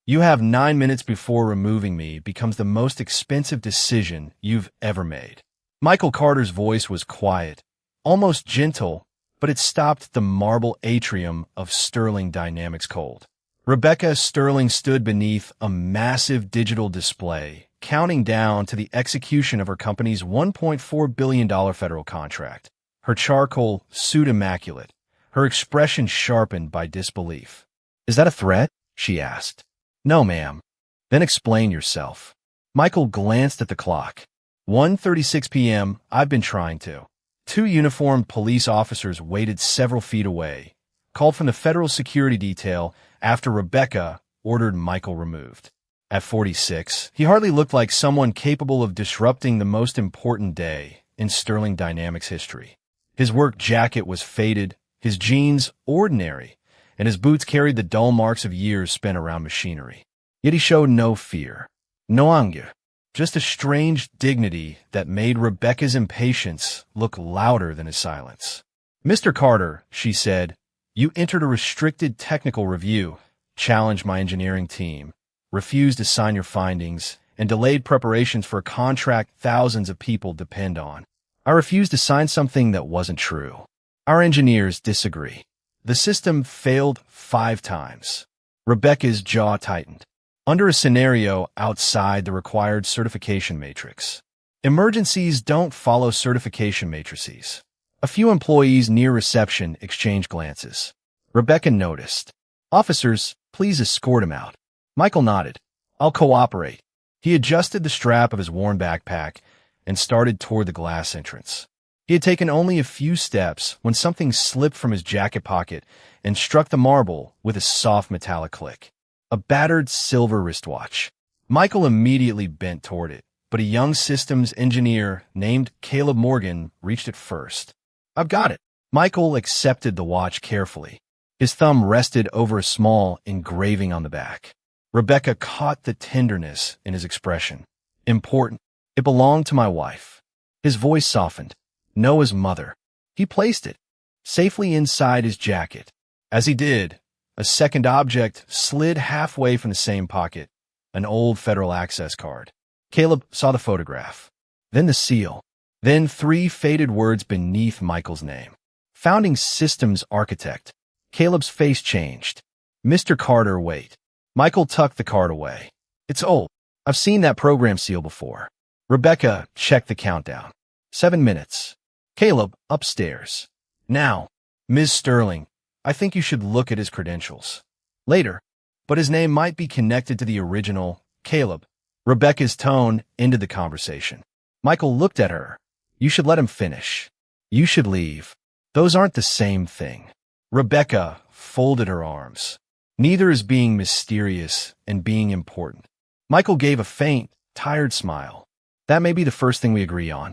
You have 9 minutes before removing me becomes the most expensive decision you've ever made. Michael Carter's voice was quiet, almost gentle, but it stopped the marble atrium of Sterling Dynamics cold. Rebecca Sterling stood beneath a massive digital display, counting down to the execution of her company's $1.4 billion federal contract. Her charcoal suit immaculate, her expression sharpened by disbelief. "Is that a threat?" she asked. "No, ma'am." "Then explain yourself." Michael glanced at the clock. 1:36 p.m. I've been trying to. Two uniformed police officers waited several feet away, called from the federal security detail after Rebecca ordered Michael removed. At 46, he hardly looked like someone capable of disrupting the most important day in Sterling Dynamics history. His work jacket was faded, his jeans ordinary, and his boots carried the dull marks of years spent around machinery. Yet he showed no fear, no anger, just a strange dignity that made Rebecca's impatience look louder than his silence. "Mr. Carter," she said, "you entered a restricted technical review, challenged my engineering team, refused to sign your findings, and delayed preparations for a contract thousands of people depend on. I refused to sign something that wasn't true. Our engineers disagree. The system failed 5 times. Rebecca's jaw tightened. Under a scenario outside the required certification matrix. Emergencies don't follow certification matrices. A few employees near reception exchanged glances. Rebecca noticed. "Officers, please escort him out." Michael nodded. "I'll cooperate." He adjusted the strap of his worn backpack and started toward the glass entrance. He had taken only a few steps when something slipped from his jacket pocket and struck the marble with a soft metallic click. A battered silver wristwatch. Michael immediately bent toward it, but a young systems engineer named Caleb Morgan reached it first. "I've got it." Michael accepted the watch carefully. His thumb rested over a small engraving on the back. Rebecca caught the tenderness in his expression. "Important. It belonged to my wife." His voice softened. "Noah's mother." He placed it safely inside his jacket. As he did, a second object slid halfway from the same pocket, an old federal access card. Caleb saw the photograph, then the seal, then 3 faded words beneath Michael's name. Founding Systems Architect. Caleb's face changed. "Mr. Carter, wait." Michael tucked the card away. "It's old. I've seen that program seal before." Rebecca checked the countdown. 7 minutes. Caleb, upstairs. "Now, Ms. Sterling, I think you should look at his credentials." "Later, but his name might be connected to the original, Caleb." Rebecca's tone ended the conversation. Michael looked at her. "You should let him finish. You should leave. Those aren't the same thing." Rebecca folded her arms. "Neither is being mysterious and being important." Michael gave a faint, tired smile. "That may be the first thing we agree on."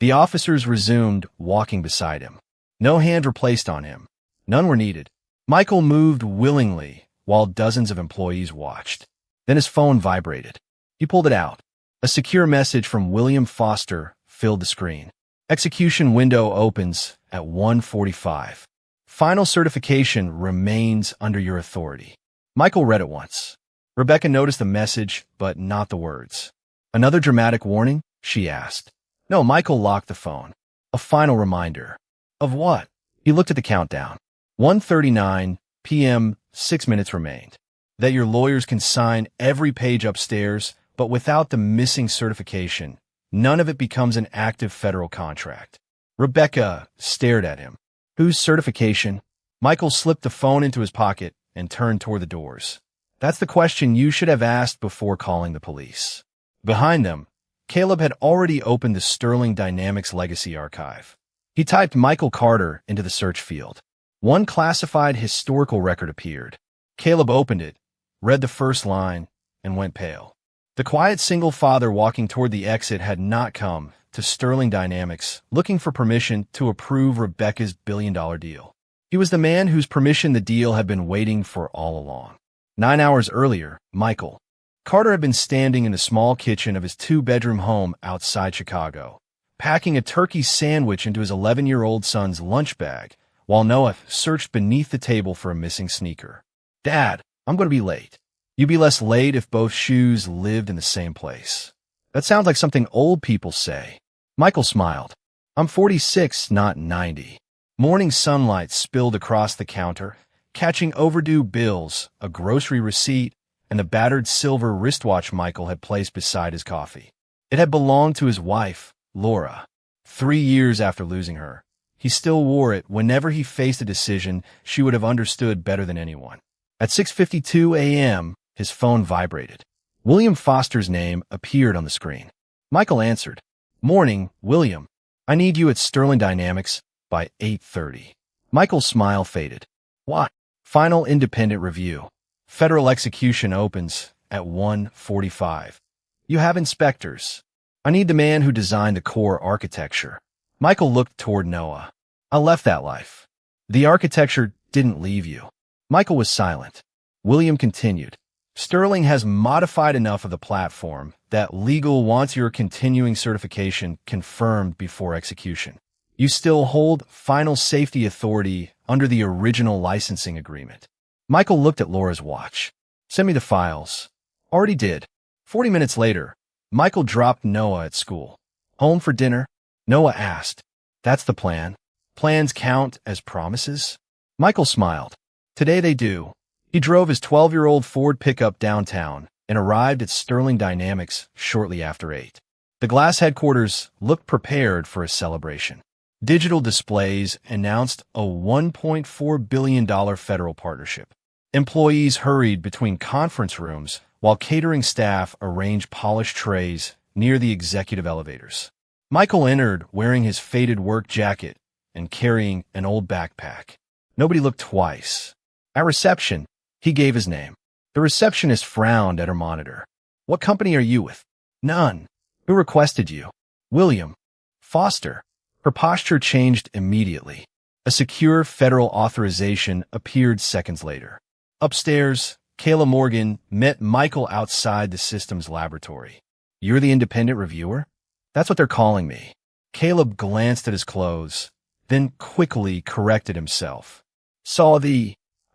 The officers resumed walking beside him. No hands were placed on him. None were needed. Michael moved willingly while dozens of employees watched. Then his phone vibrated. He pulled it out. A secure message from William Foster filled the screen. "Execution window opens at 1:45. Final certification remains under your authority." Michael read it once. Rebecca noticed the message, but not the words. "Another dramatic warning?" she asked. No, Michael locked the phone. A final reminder. Of what? He looked at the countdown. 1:39 p.m., 6 minutes remained. That your lawyers can sign every page upstairs, but without the missing certification, none of it becomes an active federal contract. Rebecca stared at him. Whose certification? Michael slipped the phone into his pocket and turned toward the doors. That's the question you should have asked before calling the police. Behind them, Caleb had already opened the Sterling Dynamics Legacy Archive. He typed Michael Carter into the search field. One classified historical record appeared. Caleb opened it, read the first line, and went pale. The quiet single father walking toward the exit had not come to Sterling Dynamics looking for permission to approve Rebecca's billion-dollar deal. He was the man whose permission the deal had been waiting for all along. 9 hours earlier, Michael Carter had been standing in the small kitchen of his 2-bedroom home outside Chicago, packing a turkey sandwich into his 11-year-old son's lunch bag, while Noah searched beneath the table for a missing sneaker. "Dad, I'm going to be late." You'd be less late if both shoes lived in the same place. That sounds like something old people say. Michael smiled. I'm 46, not 90. Morning sunlight spilled across the counter, catching overdue bills, a grocery receipt, and the battered silver wristwatch Michael had placed beside his coffee. It had belonged to his wife, Laura. 3 years after losing her, he still wore it whenever he faced a decision she would have understood better than anyone. At 6:52 a.m., his phone vibrated. William Foster's name appeared on the screen. Michael answered. Morning, William. I need you at Sterling Dynamics by 8:30. Michael's smile faded. What? Final independent review. Federal execution opens at 1:45. You have inspectors. I need the man who designed the core architecture. Michael looked toward Noah. I left that life. The architecture didn't leave you. Michael was silent. William continued. Sterling has modified enough of the platform that legal wants your continuing certification confirmed before execution. You still hold final safety authority under the original licensing agreement. Michael looked at Laura's watch. Send me the files. Already did. 40 minutes later, Michael dropped Noah at school. Home for dinner? Noah asked. That's the plan. Plans count as promises? Michael smiled. Today they do. He drove his 12-year-old Ford pickup downtown and arrived at Sterling Dynamics shortly after 8. The glass headquarters looked prepared for a celebration. Digital displays announced a $1.4 billion federal partnership. Employees hurried between conference rooms while catering staff arranged polished trays near the executive elevators. Michael entered wearing his faded work jacket and carrying an old backpack. Nobody looked twice. At reception, he gave his name. The receptionist frowned at her monitor. What company are you with? None. Who requested you? William. Foster. Her posture changed immediately. A secure federal authorization appeared seconds later. Upstairs, Kayla Morgan met Michael outside the system's laboratory. You're the independent reviewer? That's what they're calling me. Caleb glanced at his clothes, then quickly corrected himself.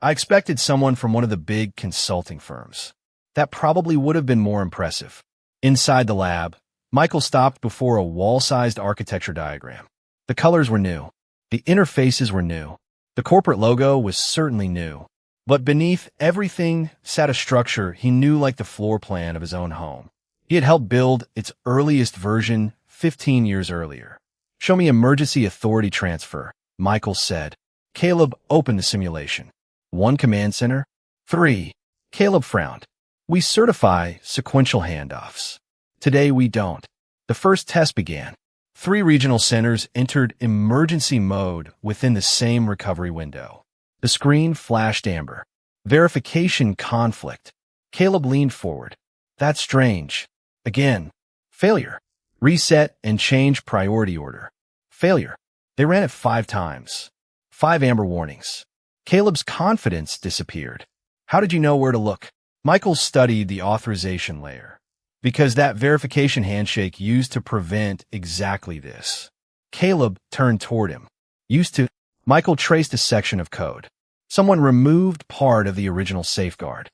I expected someone from one of the big consulting firms. That probably would have been more impressive. Inside the lab, Michael stopped before a wall-sized architecture diagram. The colors were new. The interfaces were new. The corporate logo was certainly new. But beneath everything sat a structure he knew like the floor plan of his own home. He had helped build its earliest version 15 years earlier. Show me emergency authority transfer, Michael said. Caleb opened the simulation. 1 command center. 3. Caleb frowned. We certify sequential handoffs. Today we don't. The first test began. 3 regional centers entered emergency mode within the same recovery window. The screen flashed amber. Verification conflict. Caleb leaned forward. That's strange. Again. Failure. Reset and change priority order. Failure. They ran it 5 times. 5 amber warnings. Caleb's confidence disappeared. How did you know where to look? Michael studied the authorization layer, because that verification handshake used to prevent exactly this. Caleb turned toward him. Michael traced a section of code. Someone removed part of the original safeguard.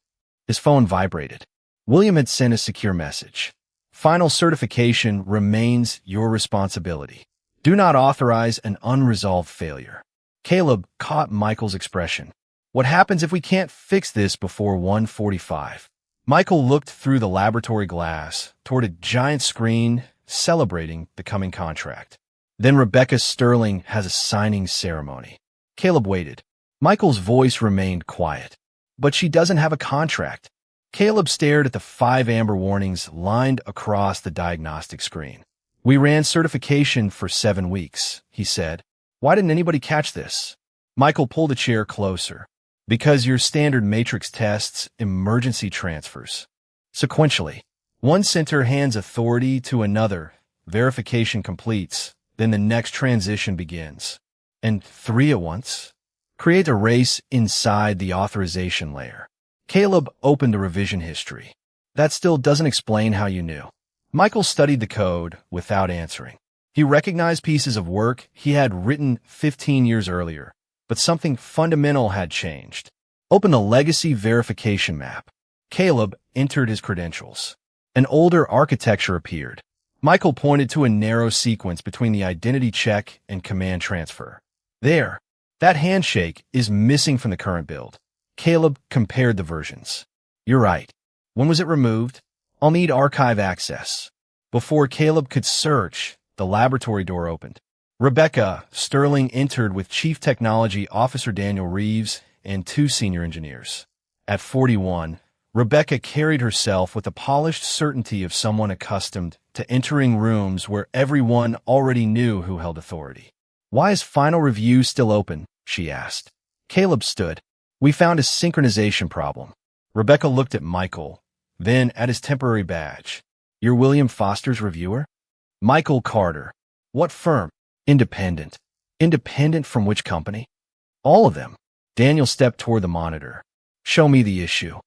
His phone vibrated. William had sent a secure message. Final certification remains your responsibility. Do not authorize an unresolved failure. Caleb caught Michael's expression. What happens if we can't fix this before 1:45? Michael looked through the laboratory glass toward a giant screen celebrating the coming contract. Then Rebecca Sterling has a signing ceremony. Caleb waited. Michael's voice remained quiet. But she doesn't have a contract. Caleb stared at the 5 amber warnings lined across the diagnostic screen. We ran certification for 7 weeks, he said. Why didn't anybody catch this? Michael pulled a chair closer. Because your standard matrix tests emergency transfers. Sequentially, 1 center hands authority to another, verification completes, then the next transition begins. And 3 at once? Create a race inside the authorization layer. Caleb opened the revision history. That still doesn't explain how you knew. Michael studied the code without answering. He recognized pieces of work he had written 15 years earlier, but something fundamental had changed. Open the legacy verification map. Caleb entered his credentials. An older architecture appeared. Michael pointed to a narrow sequence between the identity check and command transfer. There. That handshake is missing from the current build. Caleb compared the versions. You're right. When was it removed? I'll need archive access. Before Caleb could search, the laboratory door opened. Rebecca Sterling entered with Chief Technology Officer Daniel Reeves and 2 senior engineers. At 41, Rebecca carried herself with the polished certainty of someone accustomed to entering rooms where everyone already knew who held authority. Why is final review still open? She asked. Caleb stood. We found a synchronization problem. Rebecca looked at Michael, then at his temporary badge. You're William Foster's reviewer? Michael Carter. What firm? Independent. Independent from which company? All of them. Daniel stepped toward the monitor. Show me the issue.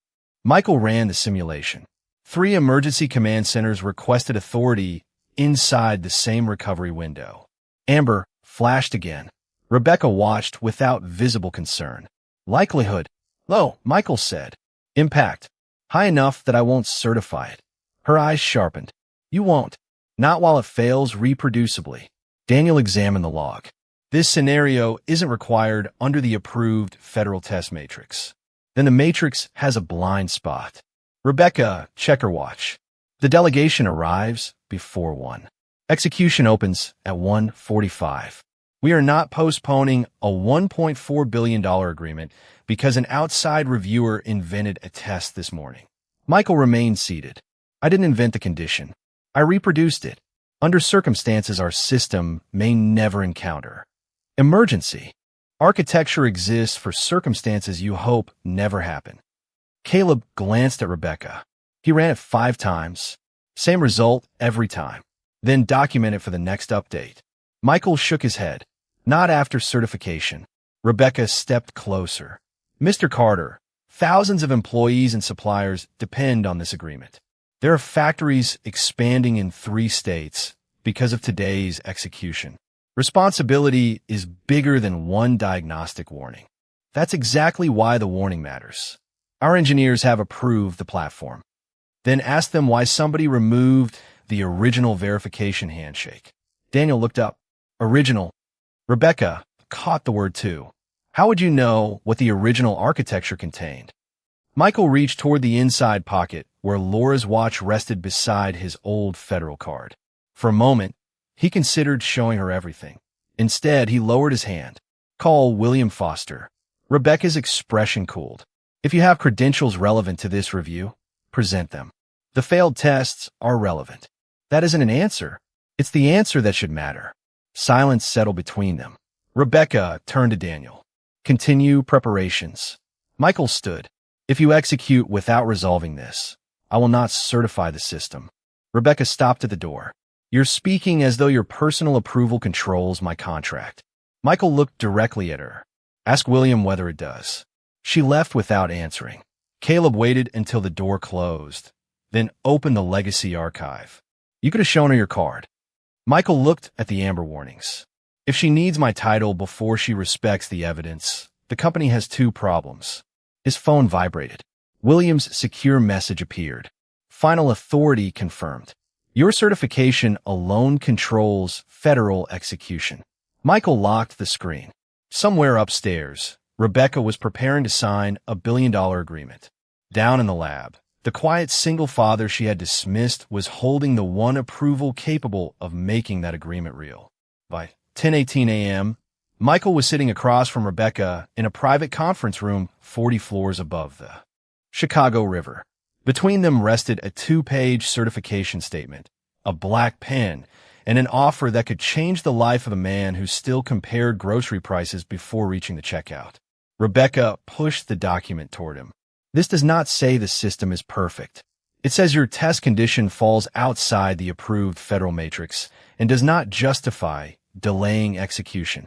Michael ran the simulation. 3 emergency command centers requested authority inside the same recovery window. Amber flashed again. Rebecca watched without visible concern. Likelihood. Low, Michael said. Impact. High enough that I won't certify it. Her eyes sharpened. You won't. Not while it fails reproducibly. Daniel examined the log. This scenario isn't required under the approved federal test matrix. Then the matrix has a blind spot. Rebecca, check her watch. The delegation arrives before 1. Execution opens at 1:45. We are not postponing a $1.4 billion agreement because an outside reviewer invented a test this morning. Michael remained seated. I didn't invent the condition. I reproduced it. Under circumstances our system may never encounter. Emergency. Architecture exists for circumstances you hope never happen. Caleb glanced at Rebecca. He ran it 5 times. Same result every time. Then document it for the next update. Michael shook his head. Not after certification. Rebecca stepped closer. Mr. Carter, thousands of employees and suppliers depend on this agreement. There are factories expanding in 3 states because of today's execution. Responsibility is bigger than one diagnostic warning. That's exactly why the warning matters. Our engineers have approved the platform. Then ask them why somebody removed the original verification handshake. Daniel looked up. Original. Rebecca caught the word too. How would you know what the original architecture contained? Michael reached toward the inside pocket where Laura's watch rested beside his old federal card. For a moment, he considered showing her everything. Instead, he lowered his hand. Call William Foster. Rebecca's expression cooled. If you have credentials relevant to this review, present them. The failed tests are relevant. That isn't an answer. It's the answer that should matter. Silence settled between them. Rebecca turned to Daniel. Continue preparations. Michael stood. If you execute without resolving this, I will not certify the system. Rebecca stopped at the door. You're speaking as though your personal approval controls my contract. Michael looked directly at her. Ask William whether it does. She left without answering. Caleb waited until the door closed, then opened the legacy archive. You could have shown her your card. Michael looked at the amber warnings. If she needs my title before she respects the evidence, the company has 2 problems. His phone vibrated. William's secure message appeared. Final authority confirmed. Your certification alone controls federal execution. Michael locked the screen. Somewhere upstairs, Rebecca was preparing to sign a $1 billion agreement. Down in the lab, the quiet single father she had dismissed was holding the one approval capable of making that agreement real. By 10:18 a.m., Michael was sitting across from Rebecca in a private conference room 40 floors above the Chicago River. Between them rested a 2-page certification statement, a black pen, and an offer that could change the life of a man who still compared grocery prices before reaching the checkout. Rebecca pushed the document toward him. This does not say the system is perfect. It says your test condition falls outside the approved federal matrix and does not justify delaying execution.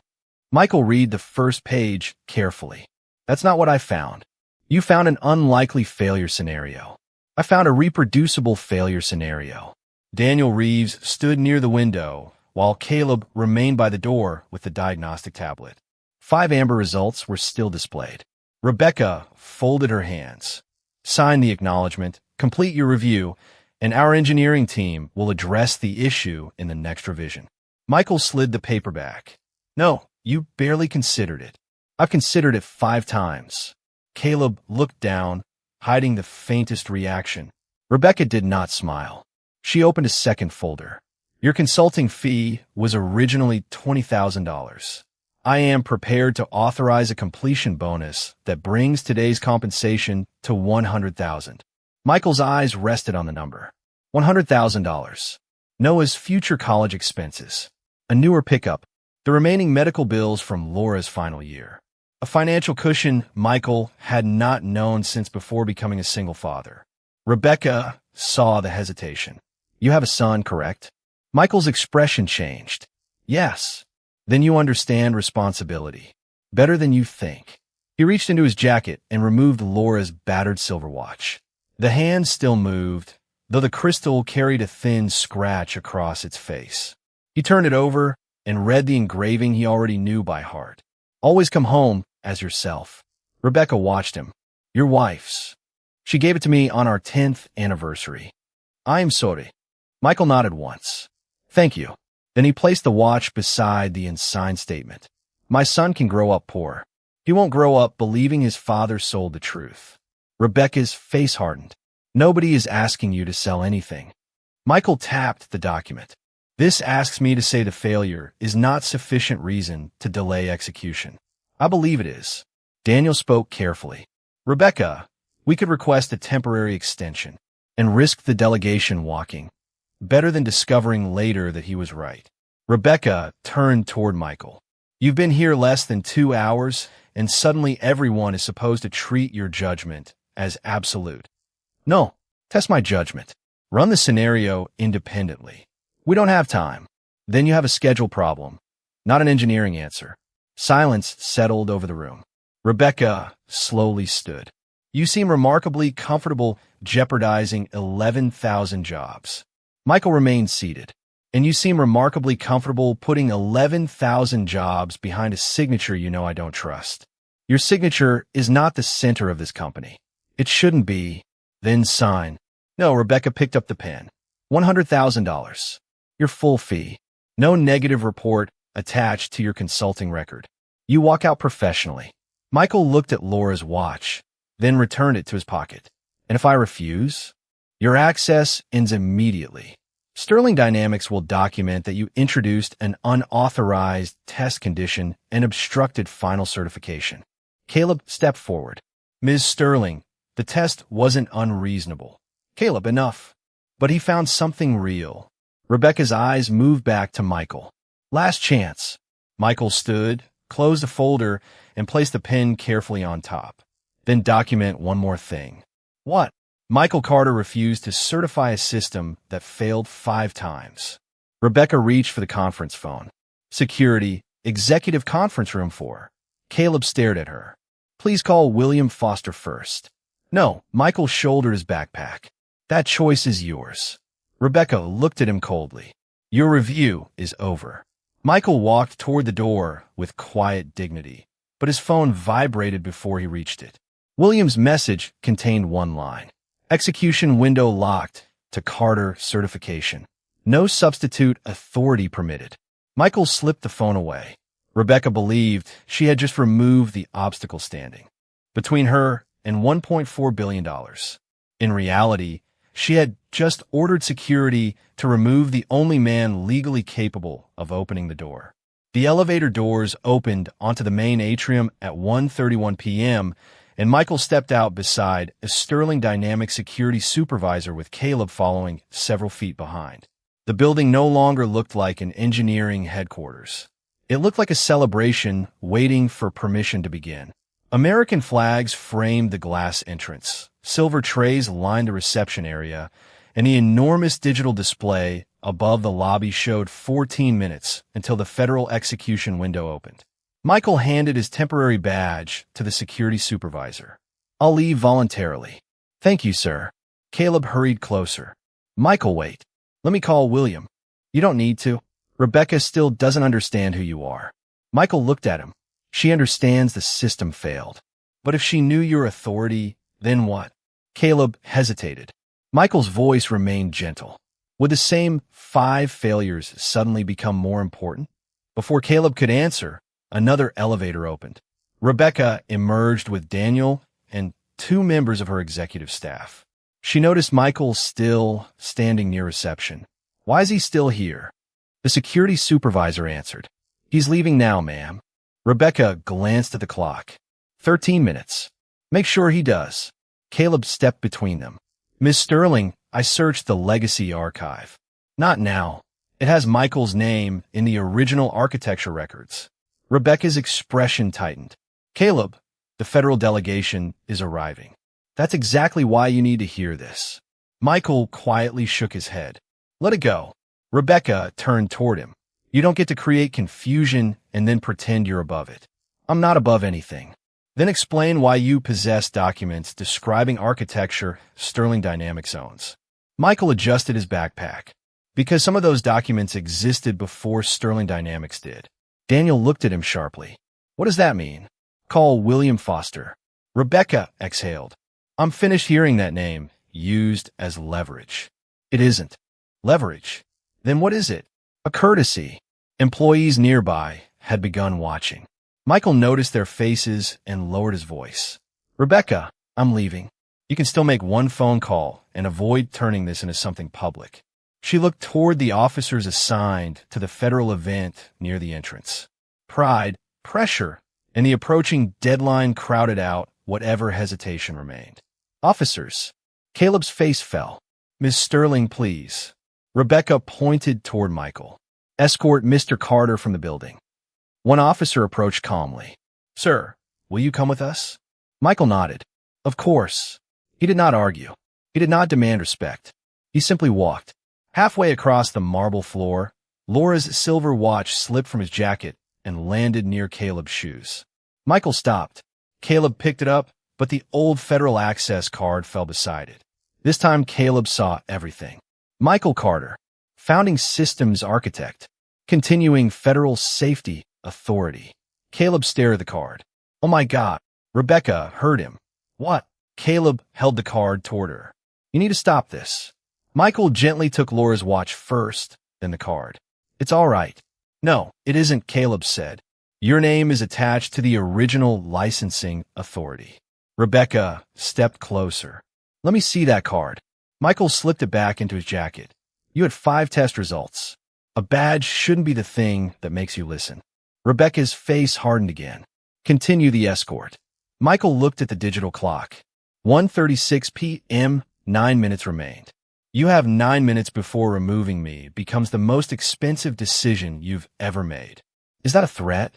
Michael read the first page carefully. That's not what I found. You found an unlikely failure scenario. I found a reproducible failure scenario. Daniel Reeves stood near the window, while Caleb remained by the door with the diagnostic tablet. 5 amber results were still displayed. Rebecca folded her hands. Sign the acknowledgement, complete your review, and our engineering team will address the issue in the next revision. Michael slid the paper back. No, you barely considered it. I've considered it 5 times. Caleb looked down, hiding the faintest reaction. Rebecca did not smile. She opened a second folder. Your consulting fee was originally $20,000. I am prepared to authorize a completion bonus that brings today's compensation to $100,000. Michael's eyes rested on the number. $100,000. Noah's future college expenses. A newer pickup. The remaining medical bills from Laura's final year. A financial cushion Michael had not known since before becoming a single father. Rebecca saw the hesitation. You have a son, correct? Michael's expression changed. Yes. Then you understand responsibility. Better than you think. He reached into his jacket and removed Laura's battered silver watch. The hand still moved, though the crystal carried a thin scratch across its face. He turned it over and read the engraving he already knew by heart. Always come home as yourself. Rebecca watched him. Your wife's. She gave it to me on our 10th anniversary. I am sorry. Michael nodded once. Thank you. Then he placed the watch beside the unsigned statement. My son can grow up poor. He won't grow up believing his father sold the truth. Rebecca's face hardened. Nobody is asking you to sell anything. Michael tapped the document. This asks me to say the failure is not sufficient reason to delay execution. I believe it is. Daniel spoke carefully. Rebecca, we could request a temporary extension and risk the delegation walking. Better than discovering later that he was right. Rebecca turned toward Michael. You've been here less than 2 hours, and suddenly everyone is supposed to treat your judgment as absolute. No, test my judgment. Run the scenario independently. We don't have time. Then you have a schedule problem, not an engineering answer. Silence settled over the room. Rebecca slowly stood. You seem remarkably comfortable jeopardizing 11,000 jobs. Michael remained seated. And you seem remarkably comfortable putting 11,000 jobs behind a signature you know I don't trust. Your signature is not the center of this company. It shouldn't be. Then sign. No, Rebecca picked up the pen. $100,000. Your full fee. No negative report attached to your consulting record. You walk out professionally. Michael looked at Laura's watch, then returned it to his pocket. And if I refuse? Your access ends immediately. Sterling Dynamics will document that you introduced an unauthorized test condition and obstructed final certification. Caleb stepped forward. Ms. Sterling, the test wasn't unreasonable. Caleb, enough. But he found something real. Rebecca's eyes moved back to Michael. Last chance. Michael stood, closed the folder, and placed the pen carefully on top. Then document one more thing. What? Michael Carter refused to certify a system that failed 5 times. Rebecca reached for the conference phone. Security, executive conference room 4. Caleb stared at her. Please call William Foster first. No, Michael shouldered his backpack. That choice is yours. Rebecca looked at him coldly. Your review is over. Michael walked toward the door with quiet dignity, but his phone vibrated before he reached it. William's message contained one line. Execution window locked to Carter certification. No substitute authority permitted. Michael slipped the phone away. Rebecca believed she had just removed the obstacle standing between her and $1.4 billion. In reality, she had just ordered security to remove the only man legally capable of opening the door. The elevator doors opened onto the main atrium at 1:31 p.m., and Michael stepped out beside a Sterling Dynamics security supervisor with Caleb following several feet behind. The building no longer looked like an engineering headquarters. It looked like a celebration waiting for permission to begin. American flags framed the glass entrance. Silver trays lined the reception area, and the enormous digital display above the lobby showed 14 minutes until the federal execution window opened. Michael handed his temporary badge to the security supervisor. I'll leave voluntarily. Thank you, sir. Caleb hurried closer. Michael, wait. Let me call William. You don't need to. Rebecca still doesn't understand who you are. Michael looked at him. She understands the system failed. But if she knew your authority, then what? Caleb hesitated. Michael's voice remained gentle. Would the same 5 failures suddenly become more important? Before Caleb could answer, another elevator opened. Rebecca emerged with Daniel and 2 members of her executive staff. She noticed Michael still standing near reception. Why is he still here? The security supervisor answered. He's leaving now, ma'am. Rebecca glanced at the clock. 13 minutes. Make sure he does. Caleb stepped between them. Miss Sterling, I searched the legacy archive. Not now. It has Michael's name in the original architecture records. Rebecca's expression tightened. Caleb, the federal delegation is arriving. That's exactly why you need to hear this. Michael quietly shook his head. Let it go. Rebecca turned toward him. You don't get to create confusion and then pretend you're above it. I'm not above anything. Then explain why you possess documents describing architecture Sterling Dynamics owns. Michael adjusted his backpack. Because some of those documents existed before Sterling Dynamics did. Daniel looked at him sharply. What does that mean? Call William Foster. Rebecca exhaled. I'm finished hearing that name used as leverage. It isn't. Leverage. Then what is it? A courtesy. Employees nearby had begun watching. Michael noticed their faces and lowered his voice. Rebecca, I'm leaving. You can still make one phone call and avoid turning this into something public. She looked toward the officers assigned to the federal event near the entrance. Pride, pressure, and the approaching deadline crowded out whatever hesitation remained. Officers. Caleb's face fell. Miss Sterling, please. Rebecca pointed toward Michael. Escort Mr. Carter from the building. One officer approached calmly. Sir, will you come with us? Michael nodded. Of course. He did not argue. He did not demand respect. He simply walked. Halfway across the marble floor, Laura's silver watch slipped from his jacket and landed near Caleb's shoes. Michael stopped. Caleb picked it up, but the old Federal Access card fell beside it. This time Caleb saw everything. Michael Carter, founding systems architect, continuing federal safety authority. Caleb stared at the card. Oh my God. Rebecca heard him. What? Caleb held the card toward her. You need to stop this. Michael gently took Laura's watch first, then the card. It's all right. No, it isn't, Caleb said. Your name is attached to the original licensing authority. Rebecca stepped closer. Let me see that card. Michael slipped it back into his jacket. You had 5 test results. A badge shouldn't be the thing that makes you listen. Rebecca's face hardened again. Continue the escort. Michael looked at the digital clock. 1:36 p.m., 9 minutes remained. You have 9 minutes before removing me becomes the most expensive decision you've ever made. Is that a threat?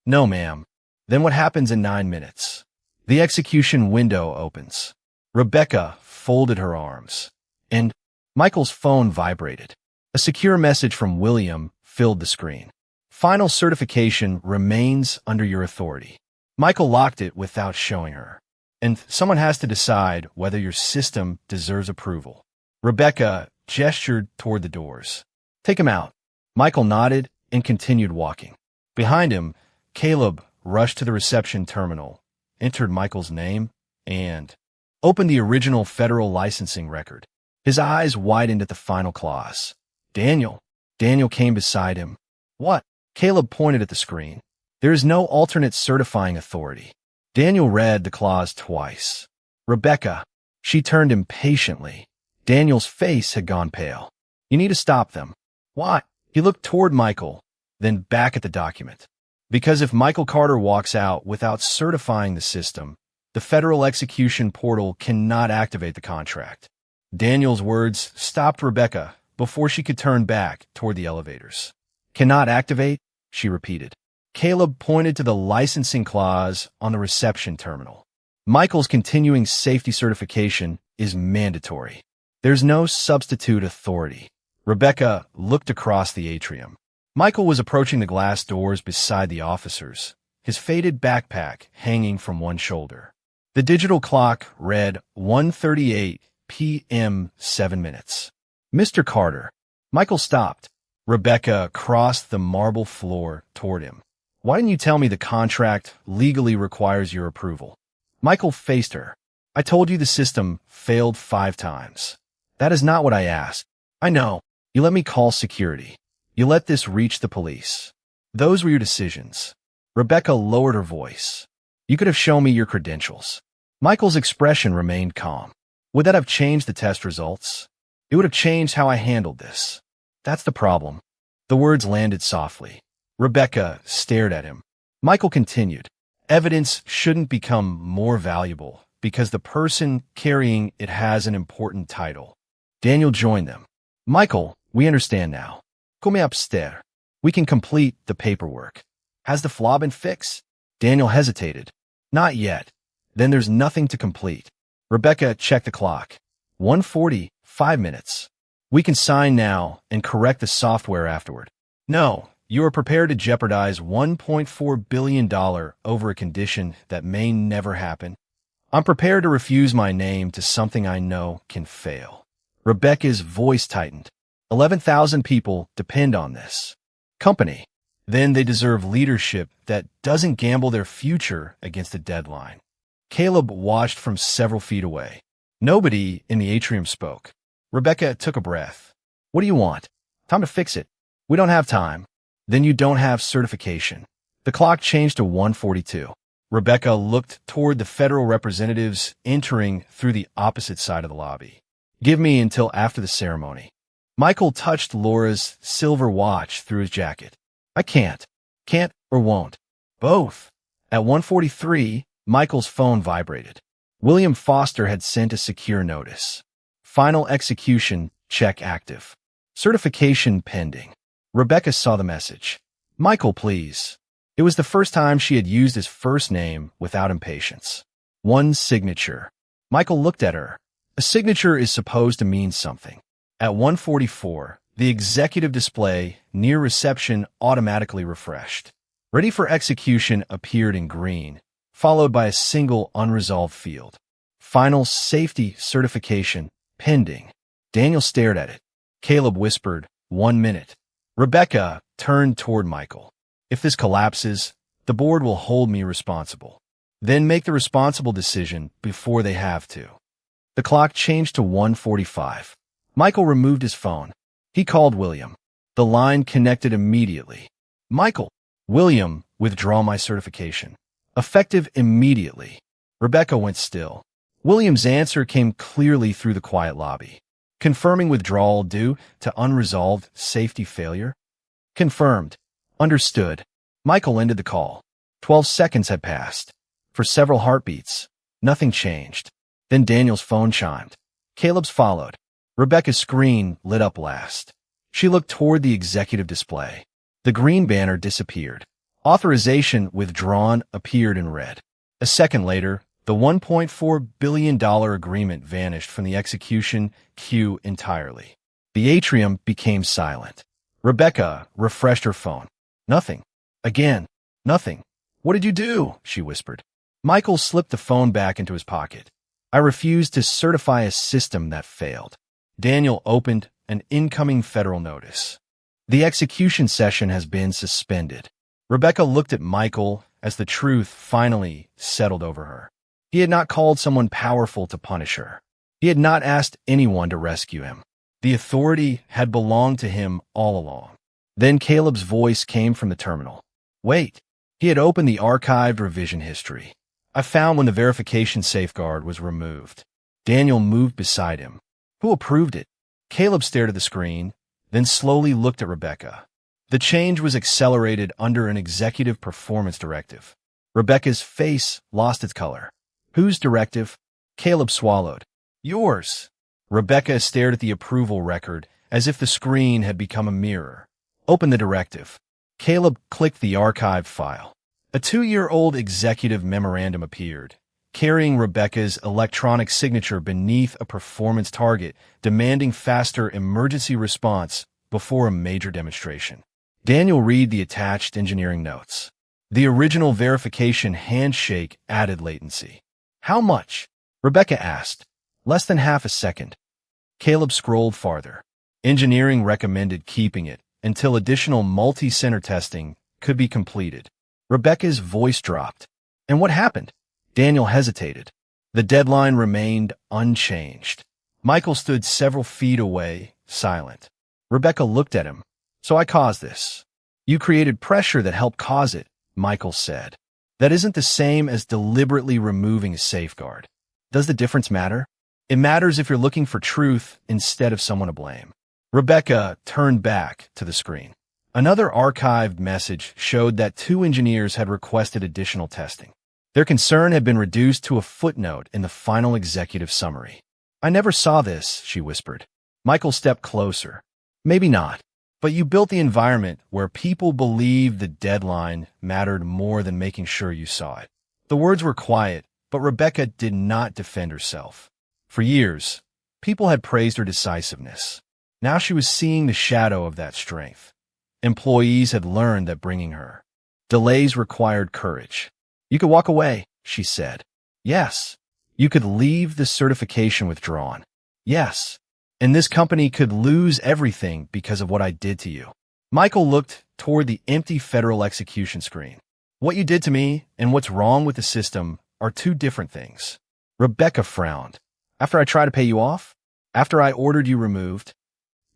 No, ma'am. Then what happens in 9 minutes? The execution window opens. Rebecca folded her arms. And Michael's phone vibrated. A secure message from William filled the screen. Final certification remains under your authority. Michael locked it without showing her. And someone has to decide whether your system deserves approval. Rebecca gestured toward the doors. Take him out. Michael nodded and continued walking. Behind him, Caleb rushed to the reception terminal, entered Michael's name, and opened the original federal licensing record. His eyes widened at the final clause. Daniel. Daniel came beside him. What? Caleb pointed at the screen. There is no alternate certifying authority. Daniel read the clause twice. Rebecca. She turned impatiently. Daniel's face had gone pale. You need to stop them. Why? He looked toward Michael, then back at the document. Because if Michael Carter walks out without certifying the system, the federal execution portal cannot activate the contract. Daniel's words stopped Rebecca before she could turn back toward the elevators. Cannot activate? She repeated. Caleb pointed to the licensing clause on the reception terminal. Michael's continuing safety certification is mandatory. There's no substitute authority. Rebecca looked across the atrium. Michael was approaching the glass doors beside the officers, his faded backpack hanging from one shoulder. The digital clock read 1:38 p.m. 7 minutes. Mr. Carter. Michael stopped. Rebecca crossed the marble floor toward him. Why didn't you tell me the contract legally requires your approval? Michael faced her. I told you the system failed 5 times. That is not what I asked. I know. You let me call security. You let this reach the police. Those were your decisions. Rebecca lowered her voice. You could have shown me your credentials. Michael's expression remained calm. Would that have changed the test results? It would have changed how I handled this. That's the problem. The words landed softly. Rebecca stared at him. Michael continued. Evidence shouldn't become more valuable because the person carrying it has an important title. Daniel joined them. Michael, we understand now. Come upstairs. We can complete the paperwork. Has the flaw been fixed? Daniel hesitated. Not yet. Then there's nothing to complete. Rebecca checked the clock. 1:40, 5 minutes. We can sign now and correct the software afterward. No, you are prepared to jeopardize $1.4 billion over a condition that may never happen. I'm prepared to refuse my name to something I know can fail. Rebecca's voice tightened. 11,000 people depend on this company. Then they deserve leadership that doesn't gamble their future against a deadline. Caleb watched from several feet away. Nobody in the atrium spoke. Rebecca took a breath. What do you want? Time to fix it. We don't have time. Then you don't have certification. The clock changed to 1:42. Rebecca looked toward the federal representatives entering through the opposite side of the lobby. Give me until after the ceremony. Michael touched Laura's silver watch through his jacket. I can't. Can't or won't. Both. At 1:43, Michael's phone vibrated. William Foster had sent a secure notice. Final execution, check active. Certification pending. Rebecca saw the message. Michael, please. It was the first time she had used his first name without impatience. One signature. Michael looked at her. A signature is supposed to mean something. At 1:44, the executive display near reception automatically refreshed. Ready for execution appeared in green, followed by a single unresolved field. Final safety certification pending. Daniel stared at it. Caleb whispered, 1 minute. Rebecca turned toward Michael. If this collapses, the board will hold me responsible. Then make the responsible decision before they have to. The clock changed to 1:45. Michael removed his phone. He called William. The line connected immediately. Michael. William, withdraw my certification. Effective immediately. Rebecca went still. William's answer came clearly through the quiet lobby. Confirming withdrawal due to unresolved safety failure? Confirmed. Understood. Michael ended the call. 12 seconds had passed. For several heartbeats, nothing changed. Then Daniel's phone chimed. Caleb's followed. Rebecca's screen lit up last. She looked toward the executive display. The green banner disappeared. Authorization withdrawn appeared in red. A second later, the $1.4 billion agreement vanished from the execution queue entirely. The atrium became silent. Rebecca refreshed her phone. Nothing. Again. Nothing. What did you do? She whispered. Michael slipped the phone back into his pocket. I refused to certify a system that failed. Daniel opened an incoming federal notice. The execution session has been suspended. Rebecca looked at Michael as the truth finally settled over her. He had not called someone powerful to punish her. He had not asked anyone to rescue him. The authority had belonged to him all along. Then Caleb's voice came from the terminal. Wait. He had opened the archived revision history. I found when the verification safeguard was removed. Daniel moved beside him. Who approved it? Caleb stared at the screen, then slowly looked at Rebecca. The change was accelerated under an executive performance directive. Rebecca's face lost its color. Whose directive? Caleb swallowed. Yours. Rebecca stared at the approval record as if the screen had become a mirror. Open the directive. Caleb clicked the archived file. A 2-year-old executive memorandum appeared, carrying Rebecca's electronic signature beneath a performance target, demanding faster emergency response before a major demonstration. Daniel read the attached engineering notes. The original verification handshake added latency. How much? Rebecca asked. Less than half a second. Caleb scrolled farther. Engineering recommended keeping it until additional multi-center testing could be completed. Rebecca's voice dropped. And what happened? Daniel hesitated. The deadline remained unchanged. Michael stood several feet away, silent. Rebecca looked at him. So I caused this. You created pressure that helped cause it, Michael said. That isn't the same as deliberately removing a safeguard. Does the difference matter? It matters if you're looking for truth instead of someone to blame. Rebecca turned back to the screen. Another archived message showed that 2 engineers had requested additional testing. Their concern had been reduced to a footnote in the final executive summary. I never saw this, she whispered. Michael stepped closer. Maybe not, but you built the environment where people believed the deadline mattered more than making sure you saw it. The words were quiet, but Rebecca did not defend herself. For years, people had praised her decisiveness. Now she was seeing the shadow of that strength. Employees had learned that bringing her delays required courage. You could walk away, she said. Yes. You could leave the certification withdrawn. Yes. And this company could lose everything because of what I did to you. Michael looked toward the empty federal execution screen. What you did to me and what's wrong with the system are 2 different things. Rebecca frowned. After I tried to pay you off? After I ordered you removed?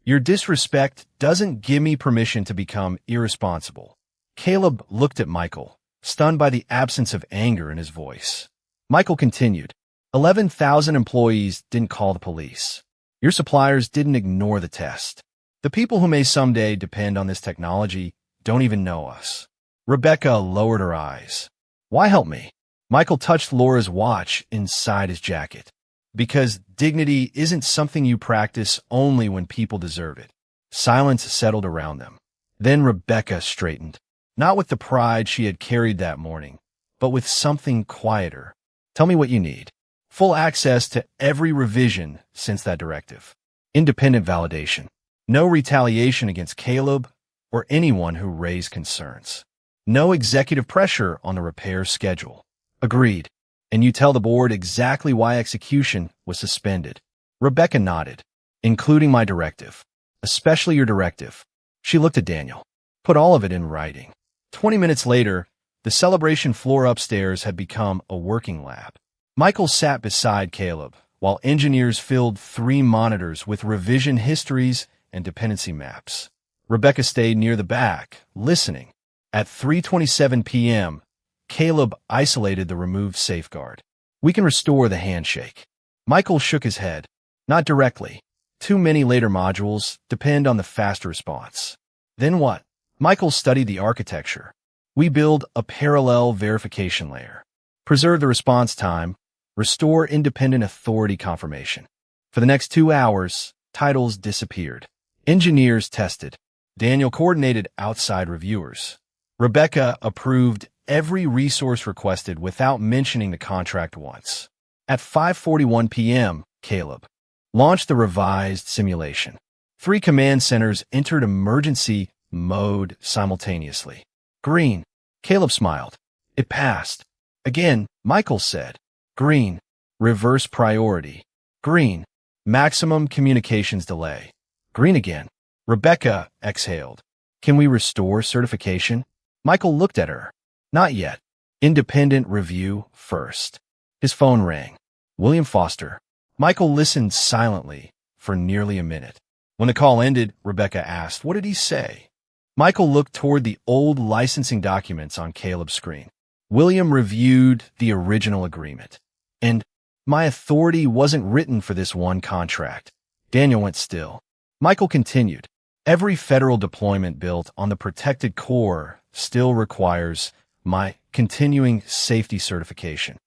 Your disrespect doesn't give me permission to become irresponsible. Caleb looked at Michael, stunned by the absence of anger in his voice. Michael continued, 11,000 employees didn't call the police. Your suppliers didn't ignore the test. The people who may someday depend on this technology don't even know us. Rebecca lowered her eyes. Why help me? Michael touched Laura's watch inside his jacket. Because dignity isn't something you practice only when people deserve it. Silence settled around them. Then Rebecca straightened, not with the pride she had carried that morning, but with something quieter. Tell me what you need. Full access to every revision since that directive. Independent validation. No retaliation against Caleb or anyone who raised concerns. No executive pressure on the repair schedule. Agreed. And you tell the board exactly why execution was suspended. Rebecca nodded, including my directive. Especially your directive. She looked at Daniel. Put all of it in writing. 20 minutes later, the celebration floor upstairs had become a working lab. Michael sat beside Caleb, while engineers filled 3 monitors with revision histories and dependency maps. Rebecca stayed near the back, listening. At 3:27 p.m., Caleb isolated the removed safeguard. We can restore the handshake. Michael shook his head. Not directly. Too many later modules depend on the fast response. Then what? Michael studied the architecture. We build a parallel verification layer. Preserve the response time. Restore independent authority confirmation. For the next 2 hours, titles disappeared. Engineers tested. Daniel coordinated outside reviewers. Rebecca approved every resource requested without mentioning the contract once. At 5:41 p.m., Caleb launched the revised simulation. 3 command centers entered emergency mode simultaneously. Green. Caleb smiled. It passed. Again, Michael said. Green. Reverse priority. Green. Maximum communications delay. Green again. Rebecca exhaled. Can we restore certification? Michael looked at her. Not yet. Independent review first. His phone rang. William Foster. Michael listened silently for nearly a minute. When the call ended, Rebecca asked, what did he say? Michael looked toward the old licensing documents on Caleb's screen. William reviewed the original agreement. And my authority wasn't written for this one contract. Daniel went still. Michael continued. Every federal deployment built on the protected core still requires my continuing safety certification.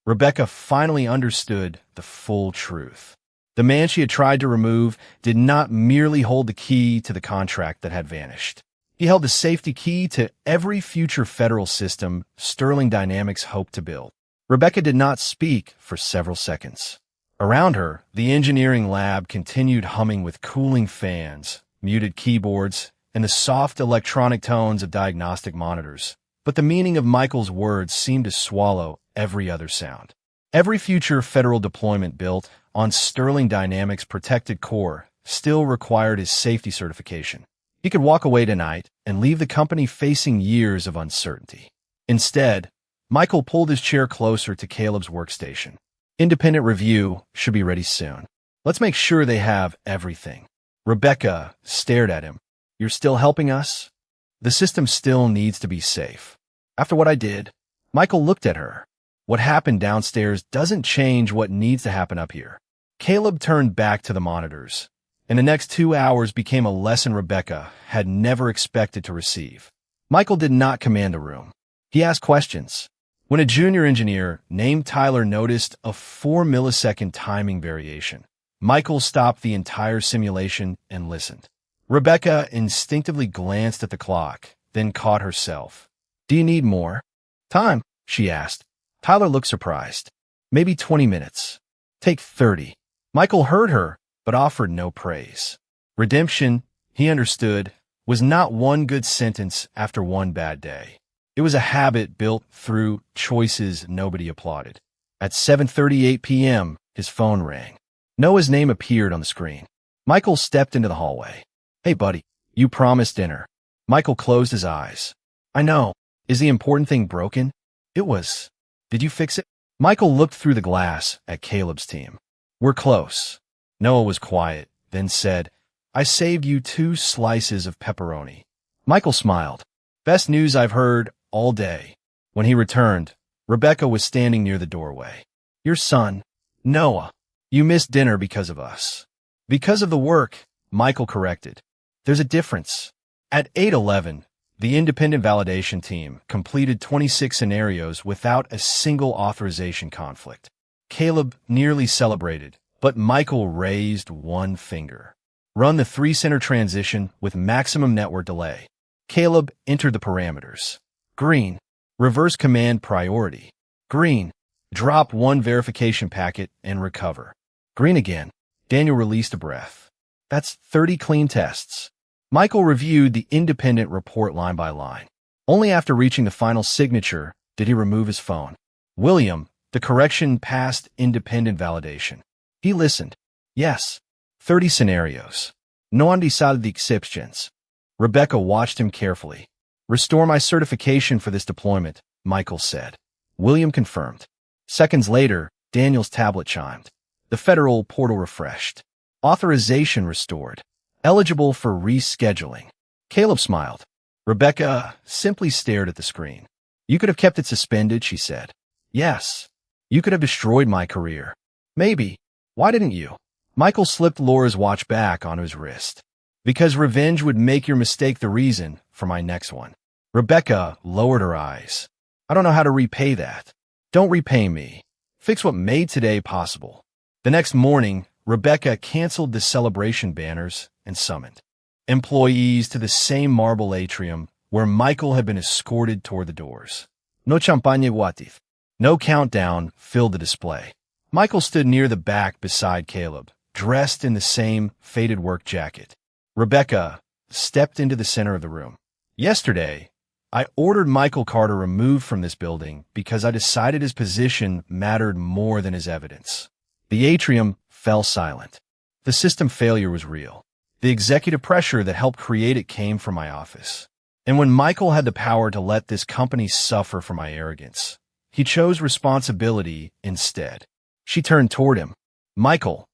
Rebecca finally understood the full truth. The man she had tried to remove did not merely hold the key to the contract that had vanished. He held the safety key to every future federal system Sterling Dynamics hoped to build. Rebecca did not speak for several seconds. Around her, the engineering lab continued humming with cooling fans, muted keyboards, and the soft electronic tones of diagnostic monitors. But the meaning of Michael's words seemed to swallow every other sound. Every future federal deployment built on Sterling Dynamics' protected core still required his safety certification. He could walk away tonight and leave the company facing years of uncertainty. Instead, Michael pulled his chair closer to Caleb's workstation. Independent review should be ready soon. Let's make sure they have everything. Rebecca stared at him. You're still helping us? The system still needs to be safe. After what I did, Michael looked at her. What happened downstairs doesn't change what needs to happen up here. Caleb turned back to the monitors, and the next 2 hours became a lesson Rebecca had never expected to receive. Michael did not command the room. He asked questions. When a junior engineer named Tyler noticed a 4-millisecond timing variation, Michael stopped the entire simulation and listened. Rebecca instinctively glanced at the clock, then caught herself. Do you need more time? She asked. Tyler looked surprised. Maybe 20 minutes. Take 30. Michael heard her, but offered no praise. Redemption, he understood, was not one good sentence after one bad day. It was a habit built through choices nobody applauded. At 7:38 p.m., his phone rang. Noah's name appeared on the screen. Michael stepped into the hallway. Hey, buddy, you promised dinner. Michael closed his eyes. I know. Is the important thing broken? It was. Did you fix it? Michael looked through the glass at Caleb's team. We're close. Noah was quiet, then said, I saved you 2 slices of pepperoni. Michael smiled. Best news I've heard all day. When he returned, Rebecca was standing near the doorway. Your son, Noah. You missed dinner because of us. Because of the work, Michael corrected. There's a difference. At 8:11, the independent validation team completed 26 scenarios without a single authorization conflict. Caleb nearly celebrated, but Michael raised one finger. Run the 3-center transition with maximum network delay. Caleb entered the parameters. Green. Reverse command priority. Green. Drop 1 verification packet and recover. Green again. Daniel released a breath. That's 30 clean tests. Michael reviewed the independent report line by line. Only after reaching the final signature did he remove his phone. William, the correction passed independent validation. He listened. Yes. 30 scenarios. No undecided exceptions. Rebecca watched him carefully. Restore my certification for this deployment, Michael said. William confirmed. Seconds later, Daniel's tablet chimed. The federal portal refreshed. Authorization restored. Eligible for rescheduling. Caleb smiled. Rebecca simply stared at the screen. You could have kept it suspended, she said. Yes. You could have destroyed my career. Maybe. Why didn't you? Michael slipped Laura's watch back onto his wrist. Because revenge would make your mistake the reason for my next one. Rebecca lowered her eyes. I don't know how to repay that. Don't repay me. Fix what made today possible. The next morning, Rebecca canceled the celebration banners and summoned employees to the same marble atrium where Michael had been escorted toward the doors. No champagne watif. No countdown filled the display. Michael stood near the back beside Caleb, dressed in the same faded work jacket. Rebecca stepped into the center of the room. Yesterday, I ordered Michael Carter removed from this building because I decided his position mattered more than his evidence. The atrium fell silent. The system failure was real. The executive pressure that helped create it came from my office. And when Michael had the power to let this company suffer for my arrogance, he chose responsibility instead. She turned toward him. Michael,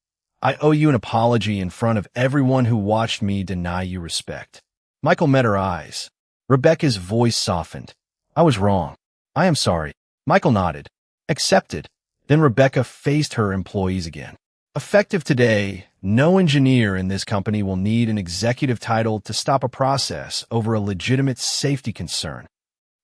I owe you an apology in front of everyone who watched me deny you respect. Michael met her eyes. Rebecca's voice softened. I was wrong. I am sorry. Michael nodded. Accepted. Then Rebecca faced her employees again. Effective today, no engineer in this company will need an executive title to stop a process over a legitimate safety concern.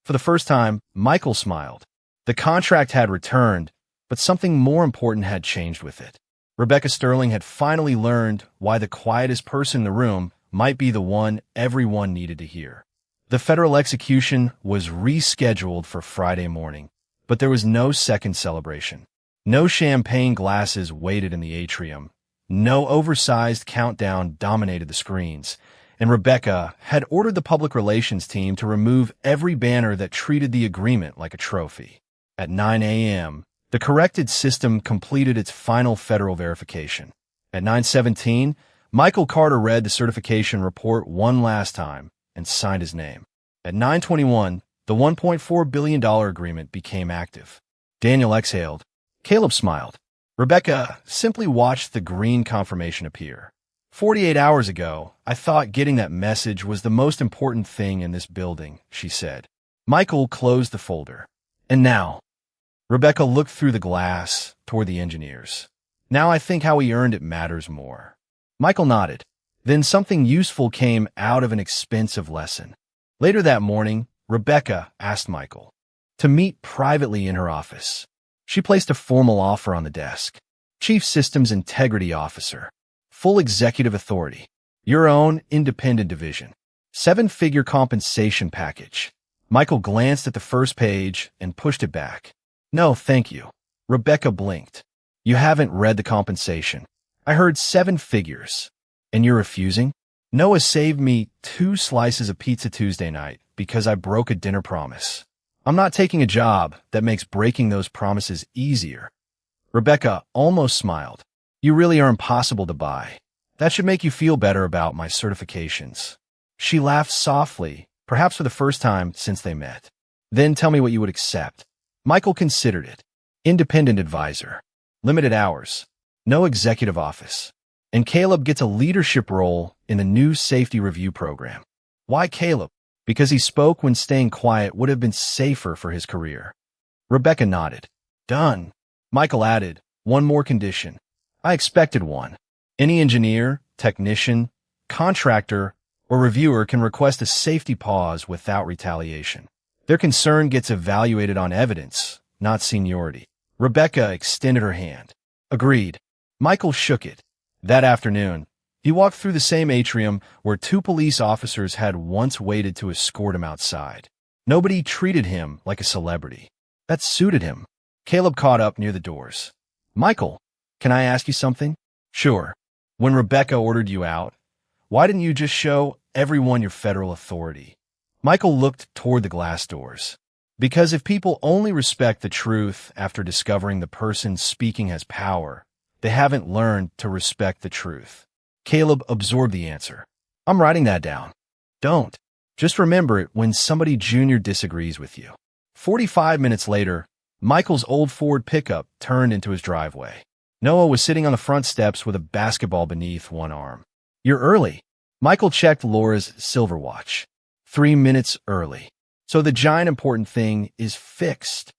For the first time, Michael smiled. The contract had returned, but something more important had changed with it. Rebecca Sterling had finally learned why the quietest person in the room might be the one everyone needed to hear. The federal execution was rescheduled for Friday morning, but there was no second celebration. No champagne glasses waited in the atrium. No oversized countdown dominated the screens, and Rebecca had ordered the public relations team to remove every banner that treated the agreement like a trophy. At 9 a.m., the corrected system completed its final federal verification. At 9:17, Michael Carter read the certification report one last time and signed his name. At 9:21, the $1.4 billion agreement became active. Daniel exhaled. Caleb smiled. Rebecca simply watched the green confirmation appear. 48 hours ago, I thought getting that message was the most important thing in this building, she said. Michael closed the folder. And now? Rebecca looked through the glass toward the engineers. Now I think how he earned it matters more. Michael nodded. Then something useful came out of an expensive lesson. Later that morning, Rebecca asked Michael to meet privately in her office. She placed a formal offer on the desk. Chief Systems Integrity Officer. Full executive authority. Your own independent division. 7-figure compensation package. Michael glanced at the first page and pushed it back. No, thank you. Rebecca blinked. You haven't read the compensation. I heard 7 figures. And you're refusing? Noah saved me 2 slices of pizza Tuesday night because I broke a dinner promise. I'm not taking a job that makes breaking those promises easier. Rebecca almost smiled. You really are impossible to buy. That should make you feel better about my certifications. She laughed softly, perhaps for the first time since they met. Then tell me what you would accept. Michael considered it. Independent advisor. Limited hours. No executive office. And Caleb gets a leadership role in the new safety review program. Why Caleb? Because he spoke when staying quiet would have been safer for his career. Rebecca nodded. Done. Michael added, one more condition. I expected one. Any engineer, technician, contractor, or reviewer can request a safety pause without retaliation. Their concern gets evaluated on evidence, not seniority. Rebecca extended her hand. Agreed. Michael shook it. That afternoon, he walked through the same atrium where 2 police officers had once waited to escort him outside. Nobody treated him like a celebrity. That suited him. Caleb caught up near the doors. Michael, can I ask you something? Sure. When Rebecca ordered you out, why didn't you just show everyone your federal authority? Michael looked toward the glass doors. Because if people only respect the truth after discovering the person speaking has power, they haven't learned to respect the truth. Caleb absorbed the answer. I'm writing that down. Don't. Just remember it when somebody junior disagrees with you. 45 minutes later, Michael's old Ford pickup turned into his driveway. Noah was sitting on the front steps with a basketball beneath one arm. You're early. Michael checked Laura's silver watch. 3 minutes early. So the giant important thing is fixed.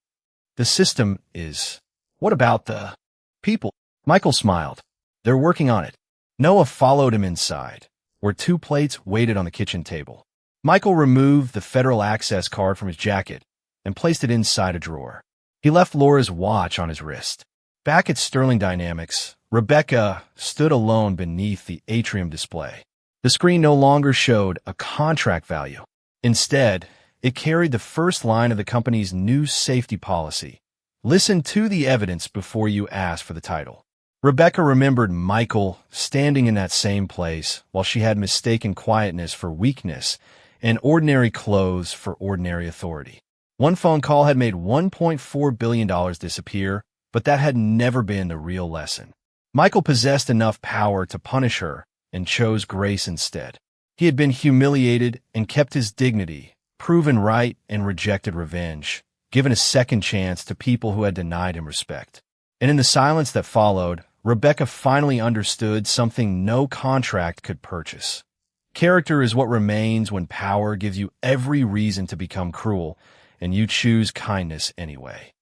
The system is. What about the people? Michael smiled. They're working on it. Noah followed him inside, where 2 plates waited on the kitchen table. Michael removed the federal access card from his jacket and placed it inside a drawer. He left Laura's watch on his wrist. Back at Sterling Dynamics, Rebecca stood alone beneath the atrium display. The screen no longer showed a contract value. Instead, it carried the first line of the company's new safety policy. Listen to the evidence before you ask for the title. Rebecca remembered Michael standing in that same place while she had mistaken quietness for weakness and ordinary clothes for ordinary authority. One phone call had made $1.4 billion disappear, but that had never been the real lesson. Michael possessed enough power to punish her and chose grace instead. He had been humiliated and kept his dignity, proven right and rejected revenge, given a second chance to people who had denied him respect. And in the silence that followed, Rebecca finally understood something no contract could purchase. Character is what remains when power gives you every reason to become cruel, and you choose kindness anyway.